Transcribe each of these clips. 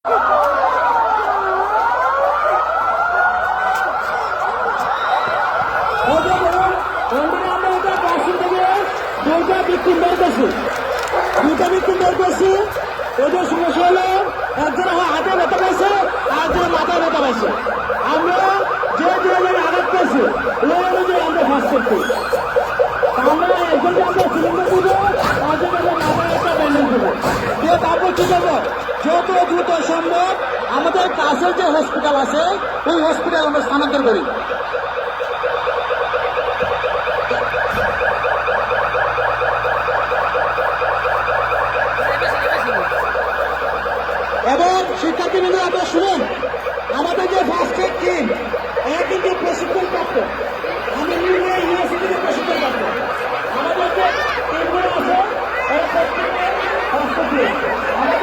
দুইটা বিক্ষোভ বের করছি। ওদের সমস্যা হলো একজন হাতে ব্যথা পাইছে আর একজন মাথায় ব্যথা পাইছে। আমরা যে জায়গায় আঘাত পেয়েছি ওই অনুযায়ী আমরা ফার্স্ট করছি। আমরা একজনকে আমরা সিলিন্ডার দিব, একজনকে আমরা মাথায় একটা ব্যান্ডেজ দেবো, দিয়ে তারপর কি করবো, যত দ্রুত সম্ভব আমাদের কাছের যে হসপিটাল আছে ওই হসপিটাল আমরা স্থানান্তর করি। এবং শিক্ষার্থীবৃন্দ আপনারা শুনুন, আমাদের যে ফার্স্ট এড টিম এরা কিন্তু প্রশিক্ষণ প্রাপ্ত, আমি ইউনিভার্সিটিতে প্রশিক্ষণ প্রাপ্ত। আমাদের যে টিমগুলো আছে এরা প্রত্যেকে ফার্স্ট এড টিম। আমাদের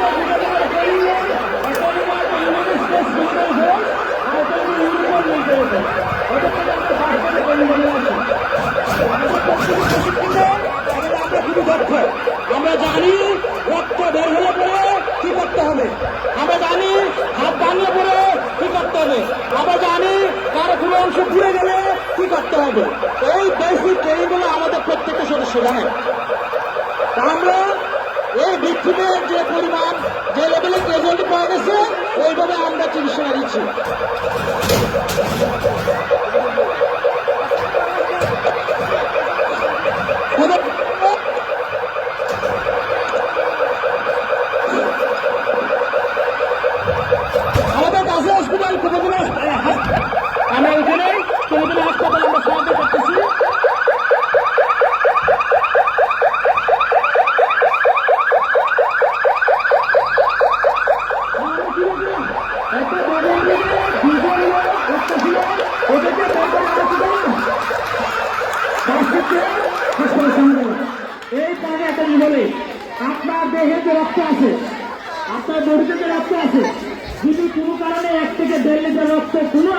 আমরা জানি রক্ত বের হলে পরে কি করতে হবে, আমরা জানি হাত ভাঙলে পরে কি করতে হবে, আমরা জানি কারো কোনো অংশ পুড়ে গেলে কি করতে হবে। এই বেসিক ট্রেনিং গুলো আমাদের প্রত্যেকটা সদস্য জানেন। আমরা এই বিক্ষোভের যে পরিমাণ যে লেভেলে ক্যাজুয়ালিটি পাওয়া গেছে এইভাবে আমরা চিকিৎসা দিচ্ছি। আমাদের কাছে হসপিটাল আমরা ওইখানে কোনোদিন হাসপাতাল আমরা সাহায্য করতেছি। এই পারে একটা বলে আপনার দেহে যে রক্ত আছে, আপনার বডিতে যে রক্ত আছে, যদি কোনো কারণে 1 থেকে 1.5 লিটার রক্ত কোনো